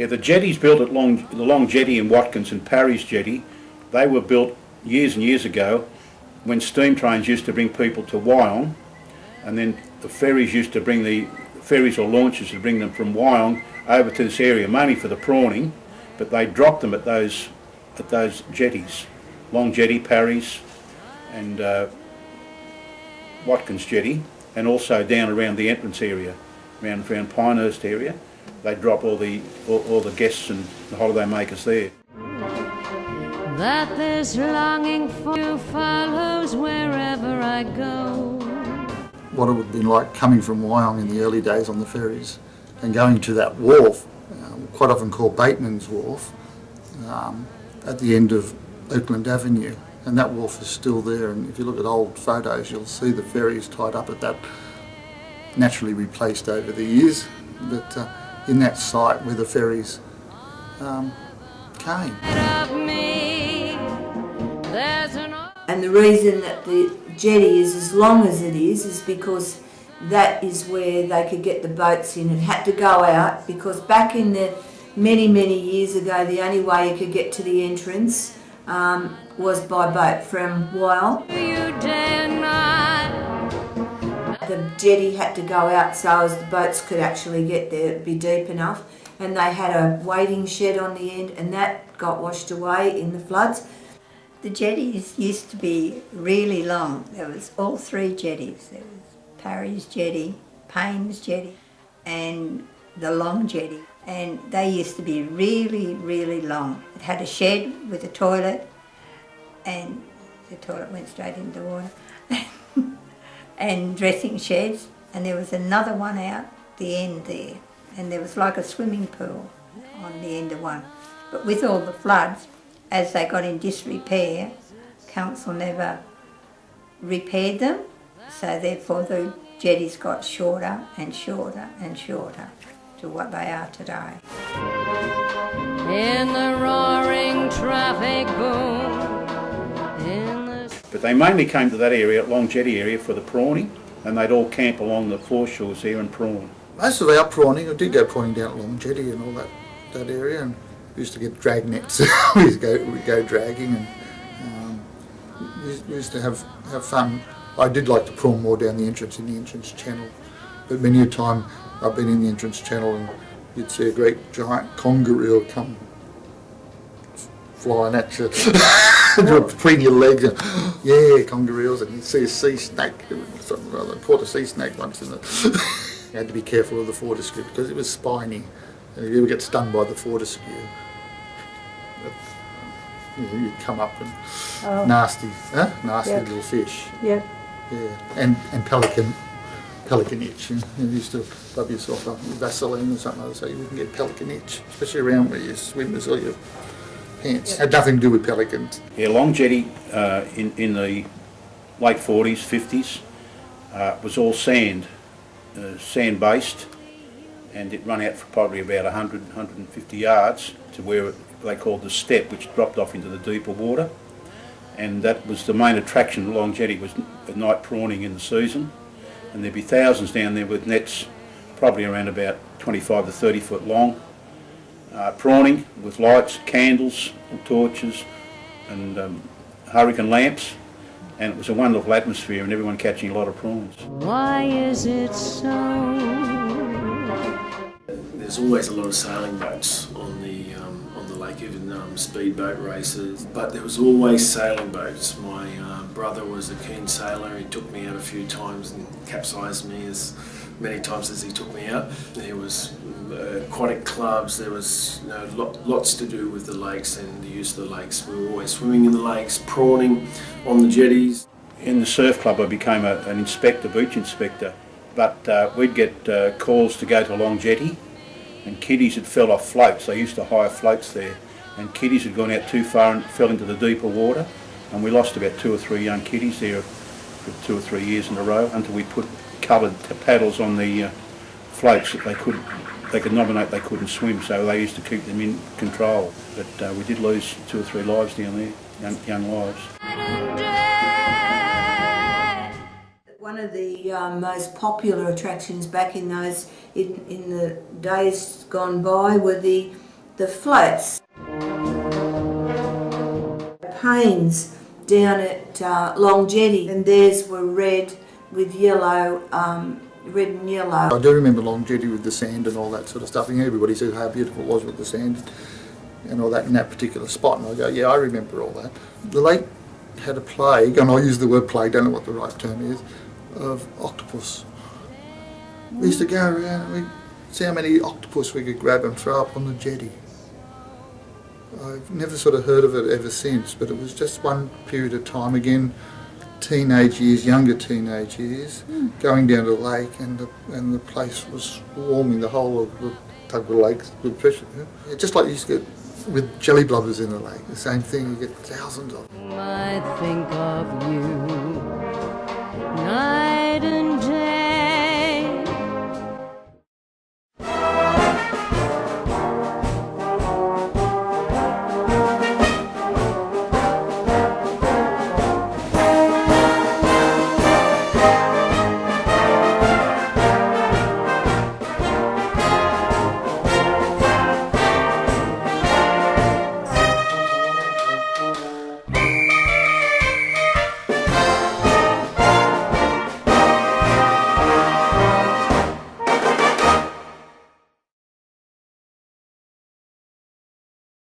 Yeah, the jetties built at the Long Jetty in Watkins and Parry's Jetty, they were built years and years ago when steam trains used to bring people to Wyong, and then the ferries used to bring the ferries or launches to bring them from Wyong over to this area, mainly for the prawning, but they dropped them at those jetties, Long Jetty, Parry's, and Watkins Jetty, and also down around the entrance area, around Pinehurst area. They drop all the guests and the holiday makers there. That this longing for you follows wherever I go. What it would have been like coming from Wyong in the early days on the ferries and going to that wharf, quite often called Bateman's Wharf, at the end of Oakland Avenue, and that wharf is still there, and if you look at old photos you'll see the ferries tied up at that, naturally replaced over the years, but in that site where the ferries came. And the reason that the jetty is as long as it is because that is where they could get the boats in. It had to go out because back in the many years ago the only way you could get to the entrance was by boat from Wyong. The jetty had to go out so as the boats could actually get there, it'd be deep enough, and they had a waiting shed on the end, and that got washed away in the floods. The jetties used to be really long. There was all three jetties. There was Parry's Jetty, Payne's Jetty and the Long Jetty, and they used to be really long. It had a shed with a toilet, and the toilet went straight into the water. And dressing sheds, and there was another one out the end there, and there was like a swimming pool on the end of one. But with all the floods, as they got in disrepair, council never repaired them, so therefore the jetties got shorter and shorter to what they are today. In the roaring traffic boom. But they mainly came to that area, Long Jetty area, for the prawning, and they'd all camp along the foreshores there and prawn. Most of our prawning, I did go prawning down at Long Jetty and all that area, and we used to get drag nets. we'd go dragging, and we used to have fun. I did like to prawn more down the entrance channel, but many a time I've been in the entrance channel and you'd see a great giant conger eel come flying at you between your legs, and yeah, conger eels, and you'd see a sea snake, something rather. I caught a sea snake once in the you had to be careful of the fortescue because it was spiny, and if you ever get stung by the fortescue, you'd come up and nasty little fish. Yep. Yeah, and pelican itch. You used to rub yourself up with Vaseline or something so you wouldn't get pelican itch, especially around where you swim or your pants. Had nothing to do with pelicans. Yeah, Long Jetty in the late 40s, 50s was all sand based, and it ran out for probably about 100, 150 yards to where they called the step, which dropped off into the deeper water, and that was the main attraction of Long Jetty, was at night prawning in the season, and there'd be thousands down there with nets probably around about 25 to 30 foot long, prawning with lights, candles, torches and hurricane lamps, and it was a wonderful atmosphere and everyone catching a lot of prawns. Why is it so? There's always a lot of sailing boats on the lake, even speedboat races, but there was always sailing boats. My brother was a keen sailor. He took me out a few times and capsized me as many times as he took me out. There was aquatic clubs. There was lots to do with the lakes and the use of the lakes. We were always swimming in the lakes, prawning on the jetties. In the surf club I became an inspector, beach inspector, but we'd get calls to go to Long Jetty, and kiddies had fell off floats. They used to hire floats there, and kiddies had gone out too far and fell into the deeper water, and we lost about 2 or 3 young kiddies there for 2 or 3 years in a row until we put coloured paddles on the floats that they could nominate they couldn't swim, so they used to keep them in control. But we did lose 2 or 3 lives down there, young lives. One of the most popular attractions back in the days gone by were the the flats. Panes down at Long Jetty, and theirs were red with yellow, red and yellow. I do remember Long Jetty with the sand and all that sort of stuff, and everybody said how beautiful it was with the sand and all that in that particular spot, and I go, yeah, I remember all that. The lake had a plague, and I use the word plague, don't know what the right term is, of octopus. We used to go around and we'd see how many octopus we could grab and throw up on the jetty. I've never sort of heard of it ever since, but it was just one period of time, again, teenage years, younger teenage years, going down to the lake, and the place was swarming, the whole of the Tuggerah Lake with pressure. Yeah, just like you used to get with jelly blubbers in the lake, the same thing, you get thousands of them. I think of you night and day.